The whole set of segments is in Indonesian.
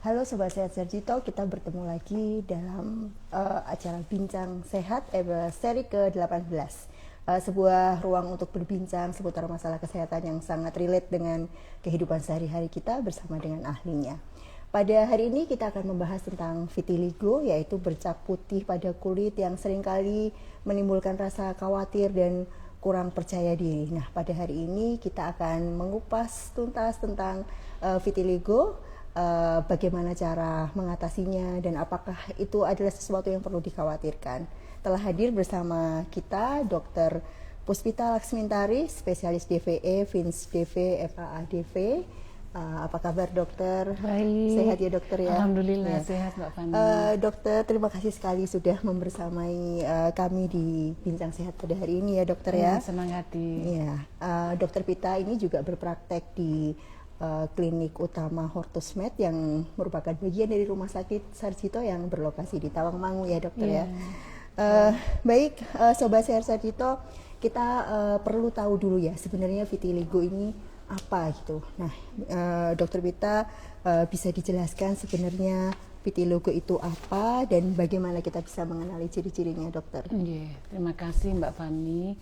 Halo Sobat Sehat Sarjito, kita bertemu lagi dalam acara Bincang Sehat seri ke-18. Sebuah ruang untuk berbincang seputar masalah kesehatan yang sangat relate dengan kehidupan sehari-hari kita bersama dengan ahlinya. Pada hari ini kita akan membahas tentang vitiligo, yaitu bercak putih pada kulit yang seringkali menimbulkan rasa khawatir dan kurang percaya diri. Nah, pada hari ini kita akan mengupas tuntas tentang vitiligo, bagaimana cara mengatasinya dan apakah itu adalah sesuatu yang perlu dikhawatirkan. Telah hadir bersama kita Dr. Puspita Laksmintari, spesialis DVE, FINS DV, FAADV. Apa kabar dokter? Baik. Sehat ya dokter ya? Alhamdulillah ya. Sehat Mbak Fani. Dokter, terima kasih sekali sudah membersamai kami di Bincang Sehat pada hari ini ya dokter ya. Senang hati. Ya, Dokter Pita ini juga berpraktek di klinik utama Hortusmed yang merupakan bagian dari Rumah Sakit Sarjito yang berlokasi di Tawangmangu ya dokter ya. Baik, Sobat Sehat Sarjito, kita perlu tahu dulu ya sebenarnya vitiligo ini apa gitu. Nah, Dokter Pita bisa dijelaskan sebenarnya vitiligo itu apa dan bagaimana kita bisa mengenali ciri-cirinya dokter? Terima kasih Mbak Fani.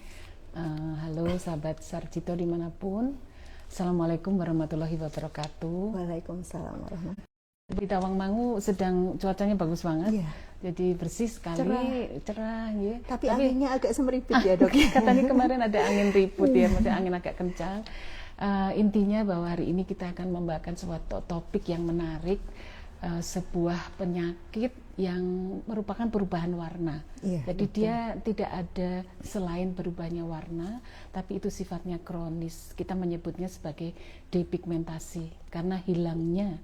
Halo sahabat Sarjito dimanapun. Assalamualaikum warahmatullahi wabarakatuh. Waalaikumsalam warahmatullahi wabarakatuh. Di Tawangmangu sedang cuacanya bagus banget. Iya. Jadi bersih sekali, cerah ya. Tapi anginnya agak semeripit ya dok. Katanya kemarin ada angin ribut ya, maksudnya angin agak kencang. Intinya bahwa hari ini kita akan membahas suatu topik yang menarik, sebuah penyakit yang merupakan perubahan warna. Jadi betul. Dia tidak ada selain berubahnya warna, tapi itu sifatnya kronis. Kita menyebutnya sebagai depigmentasi karena hilangnya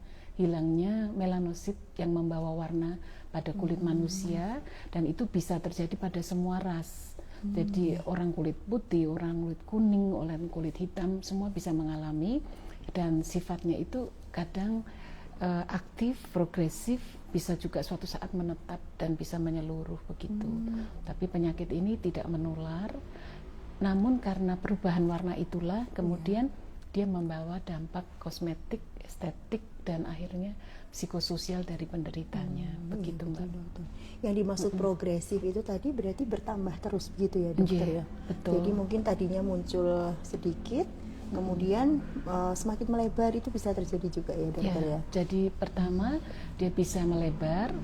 melanosit yang membawa warna pada kulit manusia, dan itu bisa terjadi pada semua ras. Jadi orang kulit putih, orang kulit kuning, orang kulit hitam, semua bisa mengalami, dan sifatnya itu kadang aktif, progresif, bisa juga suatu saat menetap dan bisa menyeluruh begitu. Tapi penyakit ini tidak menular, namun karena perubahan warna itulah kemudian dia membawa dampak kosmetik, estetik, dan akhirnya psikososial dari penderitanya. Begitu Mbak. Betul. Yang dimaksud progresif itu tadi berarti bertambah terus begitu ya dokter ya? Betul. Jadi mungkin tadinya muncul sedikit, kemudian semakin melebar, itu bisa terjadi juga ya dokter ya? Jadi pertama dia bisa melebar,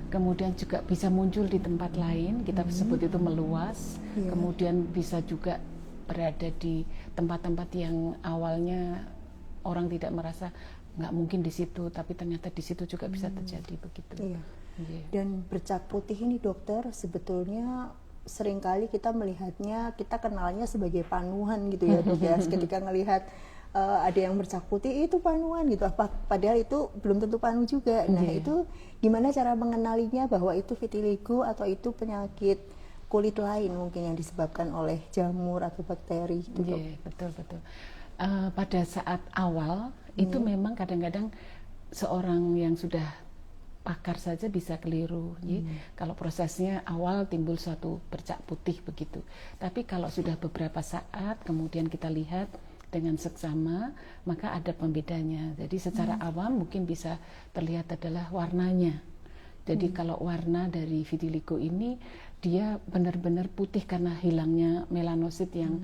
kemudian juga bisa muncul di tempat lain, kita sebut itu meluas, kemudian bisa juga berada di tempat-tempat yang awalnya orang tidak merasa nggak mungkin di situ, tapi ternyata di situ juga bisa terjadi begitu. Dan bercak putih ini dokter sebetulnya seringkali kita melihatnya, kita kenalnya sebagai panuan gitu ya dok ya. Ketika ngelihat ada yang bercak putih itu panuan gitu, padahal itu belum tentu panu juga. Nah itu gimana cara mengenalinya bahwa itu vitiligo atau itu penyakit kulit lain mungkin yang disebabkan oleh jamur atau bakteri gitu dok? Betul. Pada saat awal itu memang kadang-kadang seorang yang sudah pakar saja bisa keliru. Kalau prosesnya awal timbul suatu bercak putih begitu. Tapi kalau sudah beberapa saat kemudian kita lihat dengan seksama, maka ada pembedanya. Jadi secara awam mungkin bisa terlihat adalah warnanya. Jadi kalau warna dari vitiligo ini dia benar-benar putih karena hilangnya melanosit yang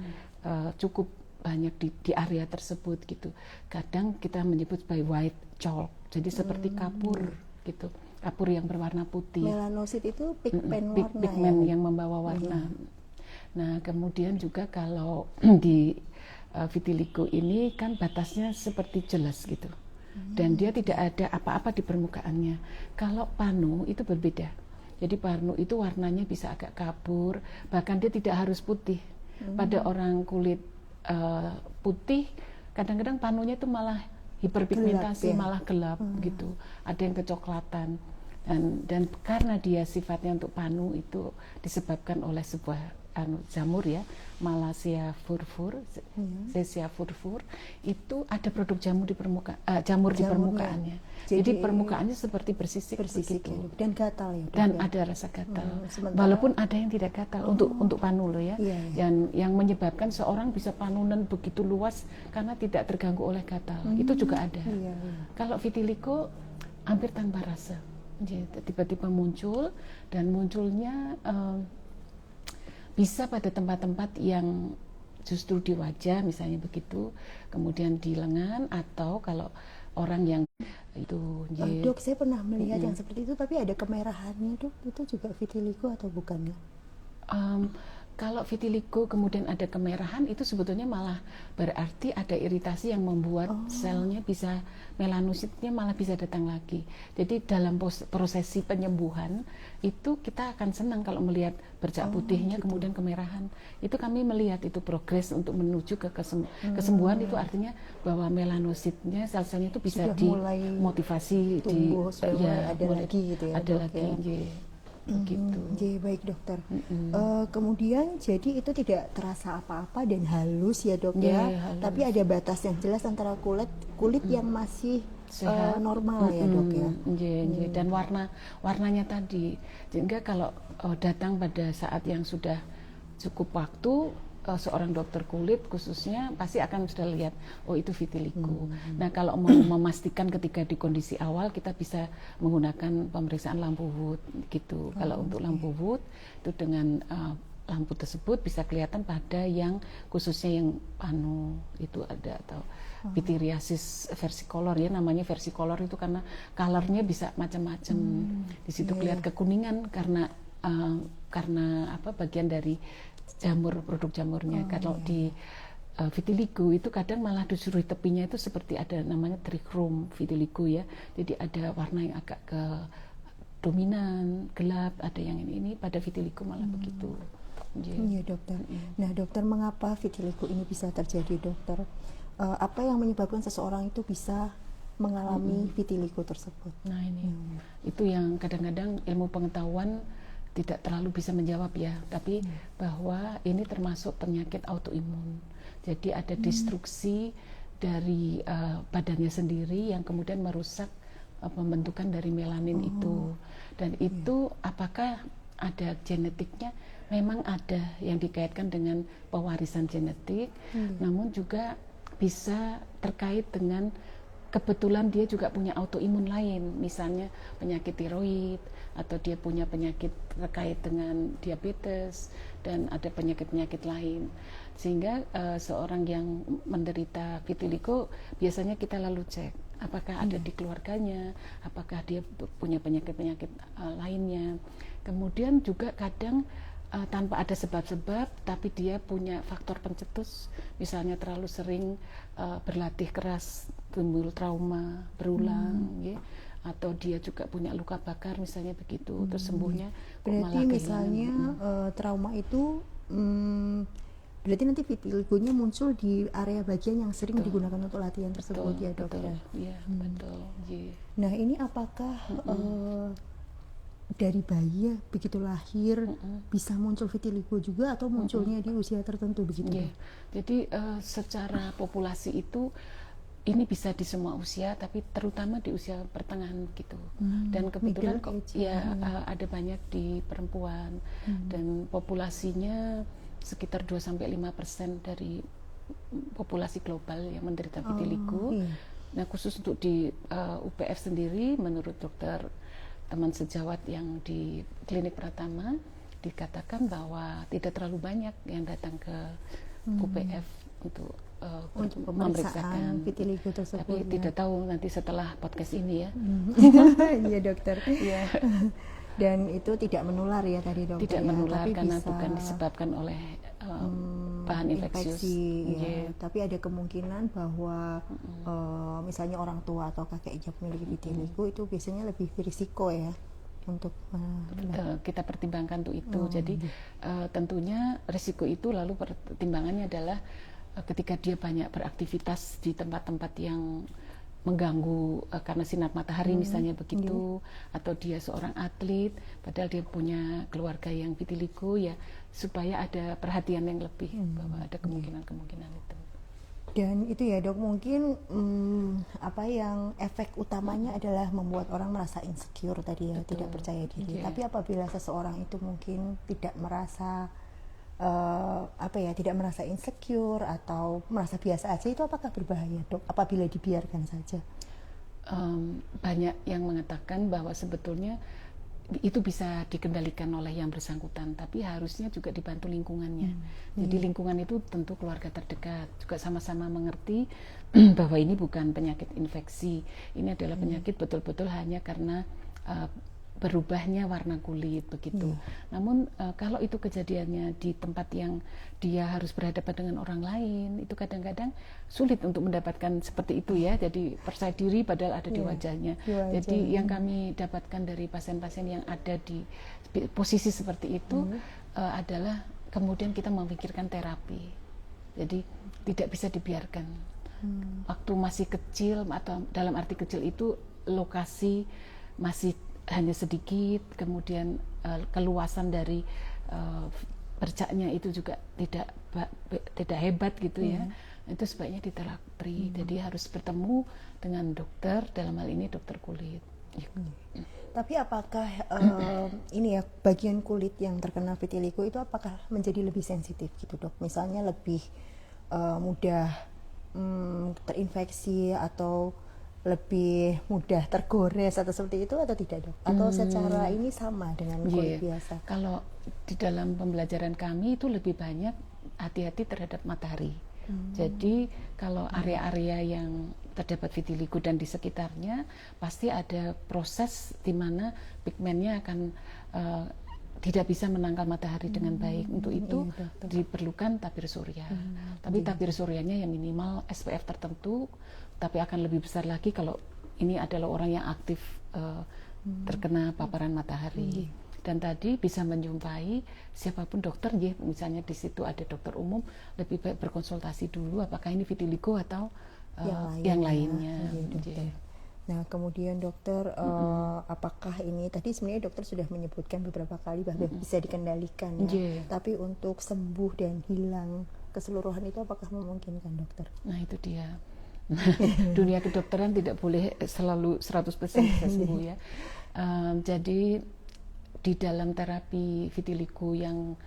cukup banyak di area tersebut gitu. Kadang kita menyebut sebagai white chalk. Jadi seperti kapur gitu. Kapur yang berwarna putih. Melanosit itu pigmen warna pigmen yang membawa warna. Nah, kemudian juga kalau di vitiligo ini kan batasnya seperti jelas gitu. Dan dia tidak ada apa-apa di permukaannya. Kalau panu itu berbeda. Jadi panu itu warnanya bisa agak kabur, bahkan dia tidak harus putih. Pada orang kulit putih, kadang-kadang panunya itu malah hiperpigmentasi, malah gelap gitu. Ada yang kecoklatan. Dan karena dia sifatnya untuk panu itu disebabkan oleh sebuah jamur ya, Malassezia furfur, Zesia furfur, itu ada produk jamur di permukaannya. Jadi permukaannya seperti bersisik begitu. Dan gatal ya. Dan ada rasa gatal. Walaupun ada yang tidak gatal untuk panu loh ya. Yang menyebabkan seorang bisa panunan begitu luas karena tidak terganggu oleh gatal. Itu juga ada. Kalau vitiligo hampir tanpa rasa. Jadi tiba-tiba muncul, dan munculnya bisa pada tempat-tempat yang justru di wajah misalnya begitu, kemudian di lengan, atau kalau orang yang itu. Dok, saya pernah melihat yang seperti itu, tapi ada kemerahannya, Dok. Itu juga vitiligo atau bukan ya? Kalau vitiligo kemudian ada kemerahan, itu sebetulnya malah berarti ada iritasi yang membuat selnya bisa, melanositnya malah bisa datang lagi. Jadi dalam prosesi penyembuhan itu kita akan senang kalau melihat bercak putihnya, kemudian kemerahan. Itu kami melihat itu progres untuk menuju ke kesembuhan. Itu artinya bahwa melanositnya, sel-selnya itu bisa sudah mulai dimotivasi, tumbuh, mulai ada lagi gitu ya, ada Dok, lagi ya. Begitu. Baik dokter. Kemudian jadi itu tidak terasa apa-apa dan halus ya dok ya. Halus. Tapi ada batas yang jelas antara kulit yang masih normal ya dok ya. Dan warnanya tadi, sehingga kalau datang pada saat yang sudah cukup waktu, seorang dokter kulit khususnya pasti akan sudah lihat, oh itu vitiligo. Nah kalau mau memastikan ketika di kondisi awal, kita bisa menggunakan pemeriksaan lampu Wood gitu. Kalau untuk lampu Wood itu dengan lampu tersebut bisa kelihatan pada yang khususnya yang itu ada, atau pityriasis versicolor ya, namanya versicolor itu karena colornya bisa macam-macam. Di situ kelihatan kekuningan karena bagian dari produk jamurnya. Kalau di vitiligo itu kadang malah disuruh tepinya itu seperti ada namanya trichrome vitiligo ya. Jadi ada warna yang agak ke dominan, gelap, ada yang ini pada vitiligo malah begitu. Iya dokter. Nah dokter, mengapa vitiligo ini bisa terjadi dokter? Apa yang menyebabkan seseorang itu bisa mengalami vitiligo tersebut? Nah ini itu yang kadang-kadang ilmu pengetahuan tidak terlalu bisa menjawab ya, tapi bahwa ini termasuk penyakit autoimun. Jadi ada destruksi dari badannya sendiri yang kemudian merusak pembentukan dari melanin itu. Dan itu apakah ada genetiknya? Memang ada yang dikaitkan dengan pewarisan genetik, namun juga bisa terkait dengan kebetulan dia juga punya autoimun lain, misalnya penyakit tiroid, atau dia punya penyakit terkait dengan diabetes, dan ada penyakit-penyakit lain. Sehingga seorang yang menderita vitiligo biasanya kita lalu cek apakah ada di keluarganya, apakah dia punya penyakit-penyakit lainnya. Kemudian juga kadang tanpa ada sebab-sebab, tapi dia punya faktor pencetus, misalnya terlalu sering berlatih keras, timbul trauma berulang, ya. Atau dia juga punya luka bakar misalnya begitu, terus sembuhnya berarti misalnya trauma itu berarti nanti vitiligonya muncul di area bagian yang sering digunakan untuk latihan tersebut ya dok ya. Iya betul. Nah ini apakah dari bayi ya, begitu lahir bisa muncul vitiligo juga, atau munculnya di usia tertentu begitu? Jadi secara populasi itu ini bisa di semua usia, tapi terutama di usia pertengahan gitu. Dan kebetulan ada banyak di perempuan, dan populasinya sekitar 2-5% dari populasi global yang menderita vitiligo. Nah khusus untuk di UPF sendiri, menurut dokter teman sejawat yang di klinik Pratama, dikatakan bahwa tidak terlalu banyak yang datang ke UPF untuk pemeriksaan vitiligo tersebut. Tapi tidak tahu nanti setelah podcast ini ya. Iya dokter. Dan itu tidak menular ya tadi dokter? Tidak menular, tapi karena bisa bukan disebabkan oleh bahan infeksius. Tapi ada kemungkinan bahwa misalnya orang tua atau kakek ijab memiliki vitiligo, itu biasanya lebih berisiko ya untuk kita pertimbangkan untuk itu. Jadi tentunya risiko itu, lalu pertimbangannya adalah ketika dia banyak beraktivitas di tempat-tempat yang mengganggu karena sinar matahari misalnya begitu, atau dia seorang atlet padahal dia punya keluarga yang vitiligo, ya supaya ada perhatian yang lebih bahwa ada kemungkinan-kemungkinan itu. Dan itu ya dok, mungkin apa yang efek utamanya adalah membuat orang merasa insecure tadi ya, tidak percaya diri. Tapi apabila seseorang itu mungkin tidak merasa tidak merasa insecure atau merasa biasa aja, itu apakah berbahaya dok apabila dibiarkan saja? banyak yang mengatakan bahwa sebetulnya itu bisa dikendalikan oleh yang bersangkutan, tapi harusnya juga dibantu lingkungannya. Jadi lingkungan itu tentu keluarga terdekat juga sama-sama mengerti bahwa ini bukan penyakit infeksi, ini adalah penyakit betul-betul hanya karena berubahnya warna kulit begitu. Namun kalau itu kejadiannya di tempat yang dia harus berhadapan dengan orang lain, itu kadang-kadang sulit untuk mendapatkan seperti itu ya. Jadi percaya diri padahal ada di wajahnya. Jadi yang kami dapatkan dari pasien-pasien yang ada di posisi seperti itu adalah kemudian kita memikirkan terapi. Jadi tidak bisa dibiarkan. Waktu masih kecil, atau dalam arti kecil itu lokasi masih hanya sedikit, kemudian keluasan dari bercaknya itu juga tidak hebat gitu ya. Itu sebaiknya diterapi. Jadi harus bertemu dengan dokter, dalam hal ini dokter kulit. Tapi apakah ini ya, bagian kulit yang terkena vitiligo itu apakah menjadi lebih sensitif gitu dok? Misalnya lebih mudah terinfeksi atau lebih mudah tergores atau seperti itu atau tidak dok? Atau secara ini sama dengan kulit biasa? Kalau di dalam pembelajaran kami itu lebih banyak hati-hati terhadap matahari. Jadi kalau area-area yang terdapat vitiligo dan di sekitarnya pasti ada proses di mana pigmennya akan tidak bisa menangkal matahari dengan baik. Untuk itu diperlukan tabir surya. Tapi tabir suryanya yang minimal SPF tertentu, tapi akan lebih besar lagi kalau ini adalah orang yang aktif terkena paparan matahari. Dan tadi bisa menjumpai siapapun dokter, ya, misalnya di situ ada dokter umum, lebih baik berkonsultasi dulu apakah ini vitiligo atau yang lainnya. Nah, kemudian dokter, apakah ini tadi sebenarnya dokter sudah menyebutkan beberapa kali bahwa bisa dikendalikan ya. Tapi untuk sembuh dan hilang keseluruhan itu apakah memungkinkan dokter? Nah, itu dia. Dunia kedokteran tidak boleh selalu 100% bisa sembuh ya. Jadi di dalam terapi vitiligo yang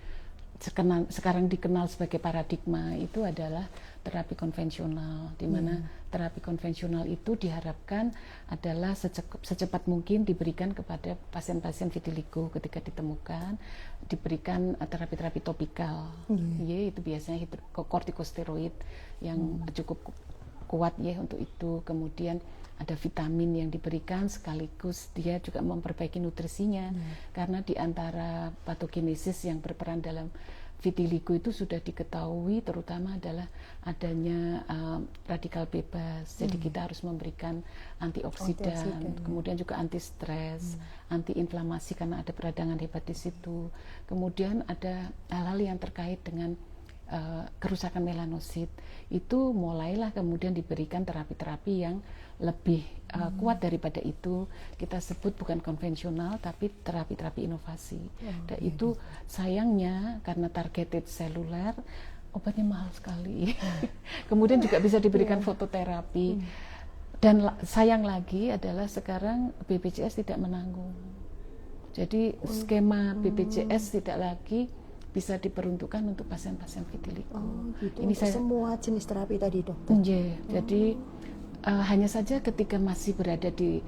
sekarang dikenal sebagai paradigma itu adalah terapi konvensional, di mana terapi konvensional itu diharapkan adalah secepat mungkin diberikan kepada pasien-pasien vitiligo ketika ditemukan, diberikan terapi-terapi topikal, itu biasanya kortikosteroid yang cukup kuat ya untuk itu. Kemudian ada vitamin yang diberikan sekaligus dia juga memperbaiki nutrisinya, karena di antara patogenesis yang berperan dalam vitiligo itu sudah diketahui terutama adalah adanya radikal bebas. Jadi kita harus memberikan antioksidan, kemudian juga anti stres, anti inflamasi karena ada peradangan hebat di situ. Kemudian ada hal-hal yang terkait dengan kerusakan melanosit. Itu mulailah kemudian diberikan terapi-terapi yang lebih kuat daripada itu. Kita sebut bukan konvensional tapi terapi-terapi inovasi. Dan itu sayangnya karena targeted seluler, obatnya mahal sekali. Kemudian juga bisa diberikan fototerapi. Dan sayang lagi adalah sekarang BPJS tidak menanggung. Jadi skema BPJS tidak lagi bisa diperuntukkan untuk pasien-pasien vitiligo. Gitu. Ini semua jenis terapi tadi dokter. Jadi hanya saja ketika masih berada di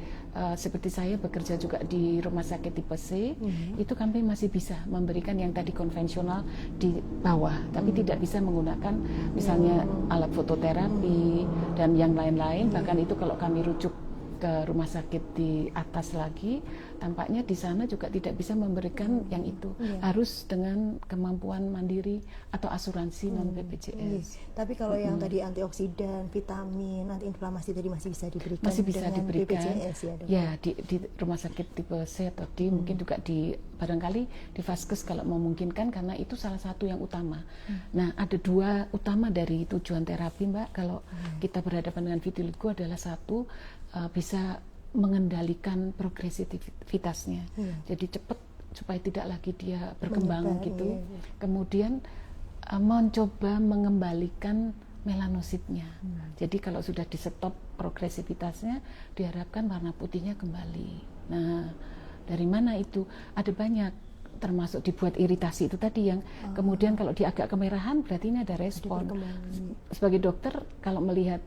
seperti saya bekerja juga di rumah sakit tipe C, itu kami masih bisa memberikan yang tadi konvensional di bawah, tapi tidak bisa menggunakan misalnya alat fototerapi dan yang lain-lain. Bahkan itu kalau kami rujuk ke rumah sakit di atas lagi, tampaknya di sana juga tidak bisa memberikan yang itu. Harus dengan kemampuan mandiri atau asuransi non BPJS. Tapi kalau yang tadi antioksidan, vitamin, antiinflamasi tadi masih bisa diberikan. Masih bisa dengan diberikan. BPJS ya, dok? Ya, di rumah sakit tipe C atau D, mungkin juga di barangkali di Vaskes kalau memungkinkan, karena itu salah satu yang utama. Nah, ada dua utama dari tujuan terapi, Mbak. Kalau kita berhadapan dengan vitiligo adalah satu, bisa mengendalikan progresivitasnya. Jadi cepat supaya tidak lagi dia berkembang gitu. Kemudian mencoba mengembalikan melanositnya. Jadi kalau sudah di stop progresivitasnya, diharapkan warna putihnya kembali. Nah, dari mana itu? Ada banyak, termasuk dibuat iritasi itu tadi yang kemudian kalau dia agak kemerahan berarti ini ada respon. Sebagai dokter kalau melihat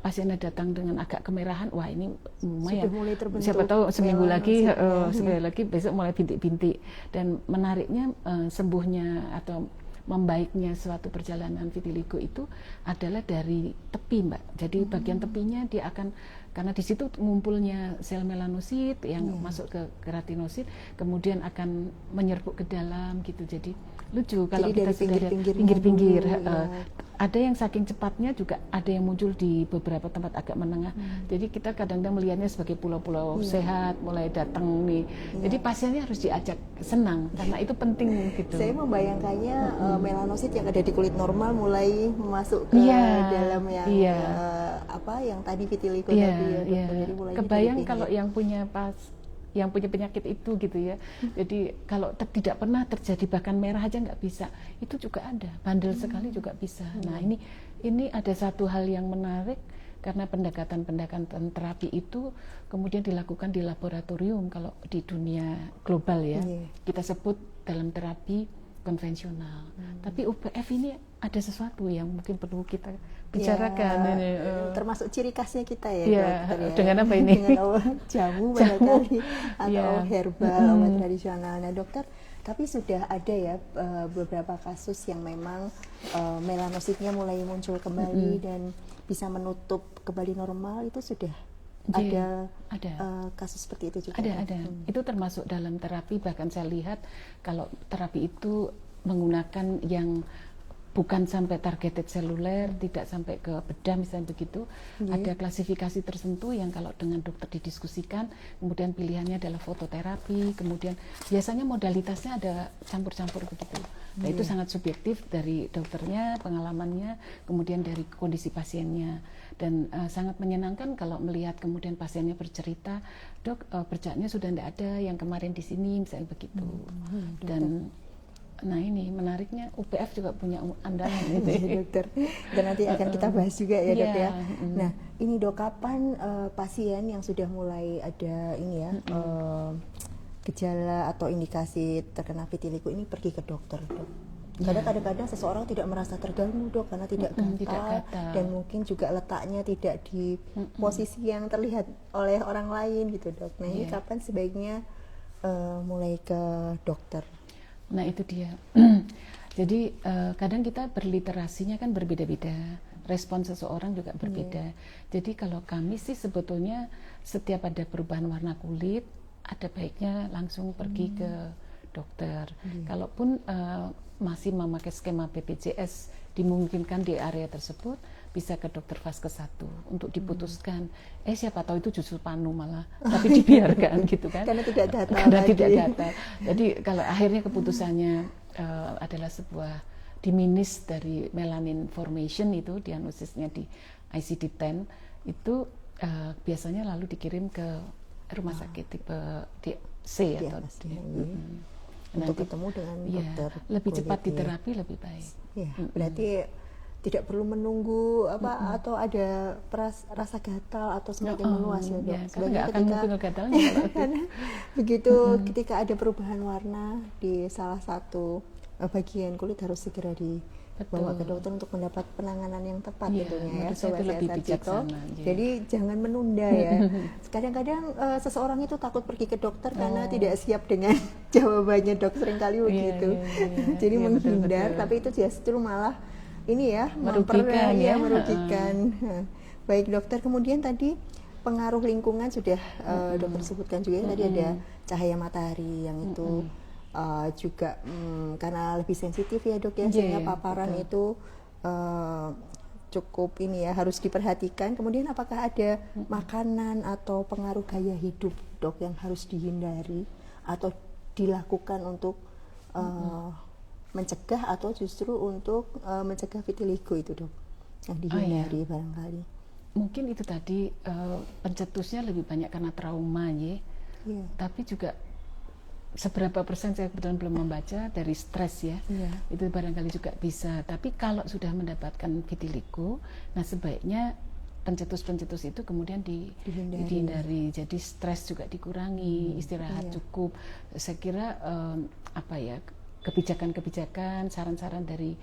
pasiennya datang dengan agak kemerahan, wah ini lumayan. Sudah mulai terbentuk. Siapa tahu seminggu lagi, melanosit, lagi besok mulai bintik-bintik. Dan menariknya sembuhnya atau membaiknya suatu perjalanan vitiligo itu adalah dari tepi, Mbak. Jadi bagian tepinya dia akan, karena di situ ngumpulnya sel melanosit yang masuk ke keratinosit, kemudian akan menyerbuk ke dalam gitu. Jadi lucu kalau jadi kita sudah lihat pinggir-pinggir. Ada yang saking cepatnya juga ada yang muncul di beberapa tempat agak menengah. Jadi kita kadang-kadang melihatnya sebagai pulau-pulau sehat, mulai datang nih. Jadi pasiennya harus diajak senang karena itu penting gitu. Saya membayangkannya melanosit yang ada di kulit normal mulai masuk ke dalam yang yang tadi vitiligo tadi ya, dokter. Jadi mulai kebayang kalau yang punya penyakit itu gitu ya. Jadi kalau tidak pernah terjadi bahkan merah aja nggak bisa, itu juga ada, bandel sekali juga bisa. Nah ini ada satu hal yang menarik karena pendekatan terapi itu kemudian dilakukan di laboratorium kalau di dunia global ya. Kita sebut dalam terapi konvensional. Tapi UPF ini ada sesuatu yang mungkin perlu kita bicarakan. Termasuk ciri khasnya kita ya, dokter ya. Dengan apa ini? Dengan jamu barangkali atau herbal, obat tradisional. Nah dokter, tapi sudah ada ya beberapa kasus yang memang melanositnya mulai muncul kembali dan bisa menutup kembali normal, itu sudah ada kasus seperti itu juga? Ada. Itu termasuk dalam terapi, bahkan saya lihat kalau terapi itu menggunakan yang bukan sampai targeted seluler, tidak sampai ke bedah misalnya begitu. Ada klasifikasi tertentu yang kalau dengan dokter didiskusikan, kemudian pilihannya adalah fototerapi, kemudian biasanya modalitasnya ada campur-campur begitu. Nah itu sangat subjektif dari dokternya, pengalamannya, kemudian dari kondisi pasiennya. Dan sangat menyenangkan kalau melihat kemudian pasiennya bercerita, dok bercaknya sudah tidak ada yang kemarin di sini misalnya begitu. Dan nah ini menariknya UPF juga punya andalan gitu ya, dokter. Dan nanti akan kita bahas juga ya dok ya. Nah ini dok, kapan pasien yang sudah mulai ada ini ya gejala atau indikasi terkena vitiligo ini pergi ke dokter, dok? Karena kadang-kadang seseorang tidak merasa terganggu, dok, karena tidak gatal dan mungkin juga letaknya tidak di posisi yang terlihat oleh orang lain gitu, dok. Nah ini kapan sebaiknya mulai ke dokter? Nah itu dia. Jadi kadang kita berliterasinya kan berbeda-beda, respon seseorang juga berbeda. Jadi kalau kami sih sebetulnya setiap ada perubahan warna kulit, ada baiknya langsung pergi ke dokter. Kalaupun masih memakai skema BPJS dimungkinkan di area tersebut, bisa ke dokter Vaskes 1 untuk diputuskan. Siapa tahu itu justru panu malah, tapi dibiarkan gitu kan. Karena tidak gatal. Karena tidak gatal. Jadi kalau akhirnya keputusannya adalah sebuah diminis dari melanin formation, itu diagnosisnya di ICD-10 itu biasanya lalu dikirim ke rumah sakit tipe C atau D. Untuk ketemu dengan dokter. Lebih cepat diterapi lebih baik. Berarti tidak perlu menunggu atau ada rasa gatal atau semakin meluas ya, dok. Sebenarnya ketika begitu ketika ada perubahan warna di salah satu bagian kulit harus segera dibawa ke dokter untuk mendapat penanganan yang tepat tentunya ya. Sobat lebih bijaksana. Jadi jangan menunda ya. Kadang-kadang seseorang itu takut pergi ke dokter karena tidak siap dengan jawabannya, dok, seringkali begitu. Jadi menghindar, tapi itu justru malah ini ya merugikan. Baik dokter, kemudian tadi pengaruh lingkungan sudah dokter sebutkan juga. Tadi ada cahaya matahari yang itu juga karena lebih sensitif ya, dok ya, sehingga paparan itu cukup ini ya, harus diperhatikan. Kemudian apakah ada makanan atau pengaruh gaya hidup, dok, yang harus dihindari atau dilakukan untuk mencegah atau justru untuk mencegah vitiligo itu, dok, yang dihindari barangkali? Mungkin itu tadi pencetusnya lebih banyak karena trauma ya. Tapi juga seberapa persen saya kebetulan belum membaca dari stres ya. Itu barangkali juga bisa. Tapi kalau sudah mendapatkan vitiligo, nah sebaiknya pencetus-pencetus itu kemudian dihindari. Jadi stres juga dikurangi, istirahat cukup. Saya kira kebijakan-kebijakan, saran-saran dari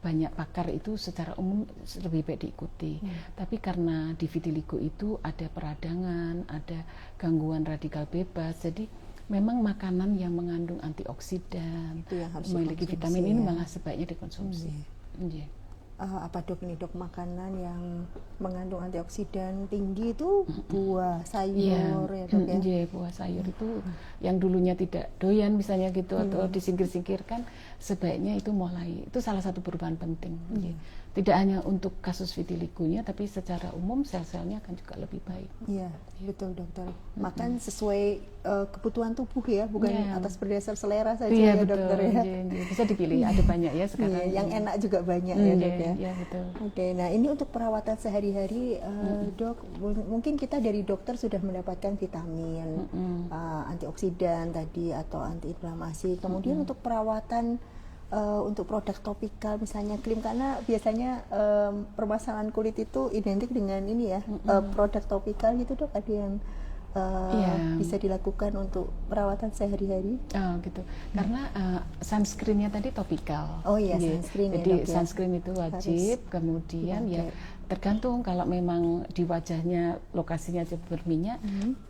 banyak pakar itu secara umum lebih baik diikuti. Tapi karena di vitiligo itu ada peradangan, ada gangguan radikal bebas, jadi memang makanan yang mengandung antioksidan, Itu yang harus memiliki dikonsumsi, vitamin ini ya. malah sebaiknya dikonsumsi. Iya. Apa dok ini dok, makanan yang mengandung antioksidan tinggi itu buah, sayur ya dok ya? Iya, buah sayur itu yang dulunya tidak doyan misalnya gitu atau disingkir-singkirkan, sebaiknya itu mulai, itu salah satu perubahan penting. Iya. Tidak hanya untuk kasus vitiligonya, tapi secara umum sel-selnya akan juga lebih baik. Iya, betul dokter. Makan sesuai kebutuhan tubuh ya, bukan atas berdasar selera saja Iya, ya betul. dokter ya. Iya. Bisa dipilih, ada banyak ya sekarang. Iya, yang enak juga banyak ya dok ya. Iya, betul. Oke, nah ini untuk perawatan sehari-hari dok, mungkin kita dari dokter sudah mendapatkan vitamin, antioksidan tadi atau antiinflamasi. Kemudian untuk perawatan untuk produk topikal misalnya krim, karena biasanya permasalahan kulit itu identik dengan ini ya, produk topikal gitu dok, ada yang bisa dilakukan untuk perawatan sehari-hari. Oh gitu, karena sunscreennya tadi topikal. Oh iya, sunscreen jadi ya, sunscreen itu wajib. Kemudian ya tergantung, kalau memang di wajahnya lokasinya berminyak,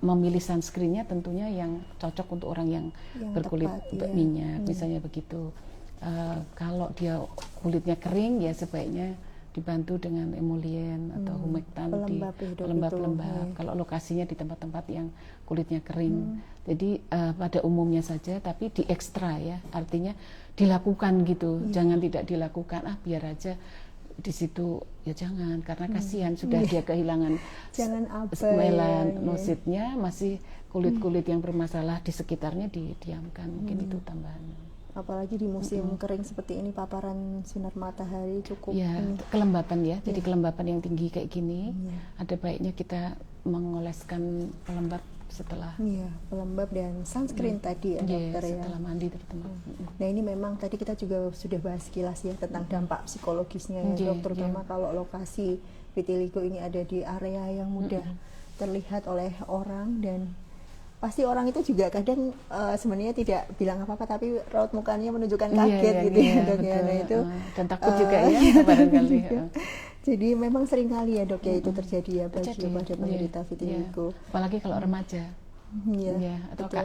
memilih sunscreennya tentunya yang cocok untuk orang yang berkulit tepat, minyak, misalnya begitu. Kalau dia kulitnya kering ya sebaiknya dibantu dengan emollient atau humectant, pelembab. Kalau lokasinya di tempat-tempat yang kulitnya kering, jadi pada umumnya saja, tapi di ekstra ya, artinya dilakukan gitu, jangan tidak dilakukan, biar aja di situ, ya jangan, karena kasihan sudah dia kehilangan melanositnya, masih kulit-kulit yang bermasalah di sekitarnya didiamkan, mungkin itu tambahan. Apalagi di musim kering seperti ini, paparan sinar matahari cukup kelembapan ya, jadi kelembapan yang tinggi kayak gini, ada baiknya kita mengoleskan pelembab setelah pelembab dan sunscreen tadi ya dokter ya, setelah mandi terutama. Nah ini memang tadi kita juga sudah bahas kilas ya tentang dampak psikologisnya ya dok, terutama kalau lokasi vitiligo ini ada di area yang mudah terlihat oleh orang, dan pasti orang itu juga kadang sebenarnya tidak bilang apa-apa, tapi raut mukanya menunjukkan kaget gitu ya dok ya. Nah itu dan takut juga ya barangkali. Jadi memang sering kali ya dok ya itu terjadi ya pada penderita vitiligo. Apalagi kalau remaja,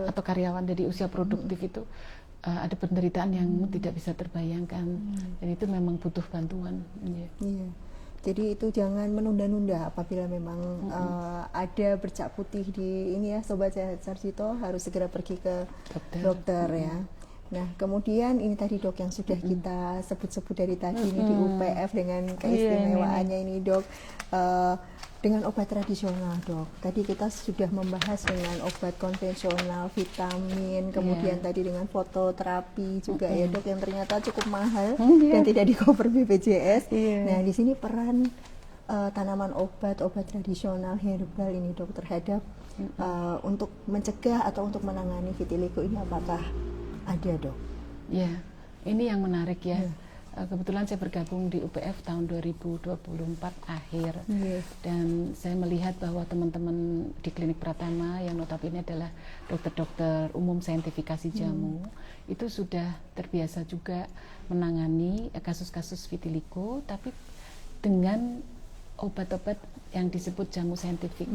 atau karyawan dari usia produktif itu ada penderitaan yang tidak bisa terbayangkan, dan itu memang butuh bantuan. Jadi itu jangan menunda-nunda, apabila memang ada bercak putih di ini ya Sobat Sehat Sarjito, harus segera pergi ke dokter ya. Nah kemudian ini tadi dok yang sudah kita sebut-sebut dari tadi ini di UPF dengan keistimewaannya ini dok, dengan obat tradisional dok. Tadi kita sudah membahas dengan obat konvensional, vitamin, kemudian tadi dengan fototerapi juga ya dok, yang ternyata cukup mahal dan tidak di cover BPJS. Nah di sini peran tanaman obat tradisional herbal ini dok terhadap untuk mencegah atau untuk menangani vitiligo ini apakah ada dok? Ya, ini yang menarik ya. Kebetulan saya bergabung di UPF tahun 2024 akhir, dan saya melihat bahwa teman-teman di Klinik Pratama yang notabene adalah dokter-dokter umum saintifikasi jamu, itu sudah terbiasa juga menangani kasus-kasus vitiligo, tapi dengan obat-obat yang disebut jamu saintifik.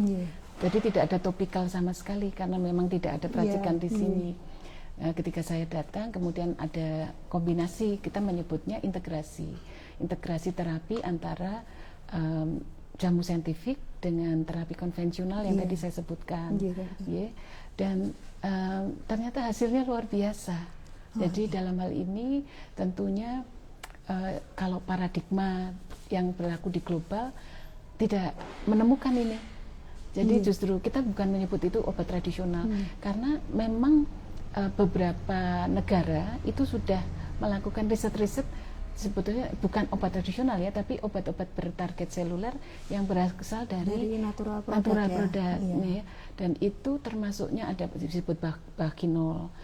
Jadi tidak ada topikal sama sekali, karena memang tidak ada peracikan di sini. Ketika saya datang, kemudian ada kombinasi, kita menyebutnya integrasi terapi antara jamu saintifik dengan terapi konvensional yang tadi saya sebutkan. Dan ternyata hasilnya luar biasa. Jadi dalam hal ini tentunya kalau paradigma yang berlaku di global tidak menemukan ini. Jadi justru kita bukan menyebut itu obat tradisional, karena memang beberapa negara itu sudah melakukan riset-riset, sebetulnya bukan obat tradisional ya, tapi obat-obat bertarget seluler yang berasal dari natural product ya. Dan itu termasuknya ada disebut bakinol,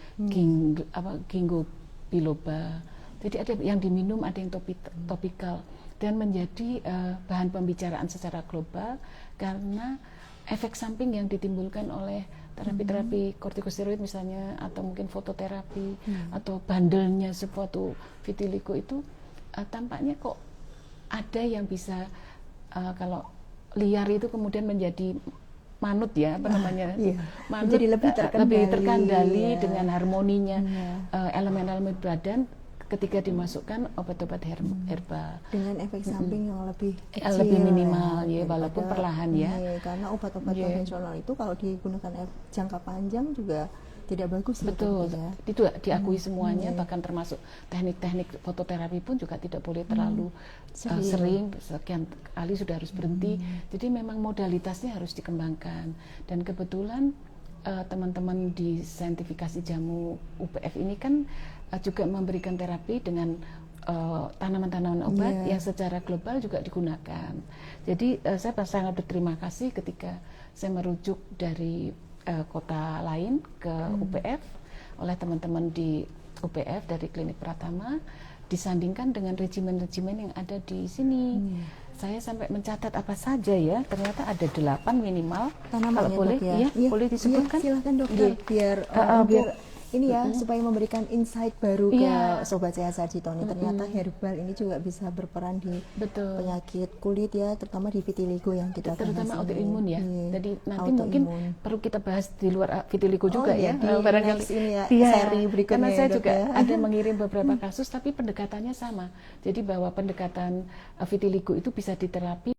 ginkgo biloba. Jadi ada yang diminum, ada yang topikal, dan menjadi bahan pembicaraan secara global karena efek samping yang ditimbulkan oleh terapi-terapi kortikosteroid misalnya, atau mungkin fototerapi, atau bandelnya suatu vitiligo itu tampaknya kok ada yang bisa kalau liar itu kemudian menjadi manut ya, apa namanya, manut, jadi lebih terkendali ya. dengan harmoninya elemen-elemen badan ketika dimasukkan obat-obat herbal dengan efek samping yang lebih kecil, lebih minimal ya, walaupun perlahan ya. Karena obat-obat konvensional itu kalau digunakan jangka panjang juga tidak bagus. Betul, itu diakui semuanya, bahkan termasuk teknik-teknik fototerapi pun juga tidak boleh terlalu sering, sekian kali sudah harus berhenti. Jadi memang modalitasnya harus dikembangkan. Dan kebetulan teman-teman di saintifikasi jamu UPF ini kan juga memberikan terapi dengan tanaman-tanaman obat yang secara global juga digunakan. Jadi saya sangat berterima kasih ketika saya merujuk dari kota lain ke UPF oleh teman-teman di UPF dari Klinik Pratama, disandingkan dengan regimen-regimen yang ada di sini. Saya sampai mencatat apa saja ya, ternyata ada 8 minimal. Kalau boleh, boleh disebutkan. Silakan dokter, biar ini ya, supaya memberikan insight baru ke Sobat Sehat Sarjito. Ternyata herbal ini juga bisa berperan di penyakit kulit ya, terutama di vitiligo yang kita terutama autoimun ya. Jadi nanti mungkin perlu kita bahas di luar vitiligo juga ya, barangkali ini ya, seri berikutnya. Karena saya juga ada mengirim beberapa kasus, tapi pendekatannya sama. Jadi bahwa pendekatan vitiligo itu bisa diterapi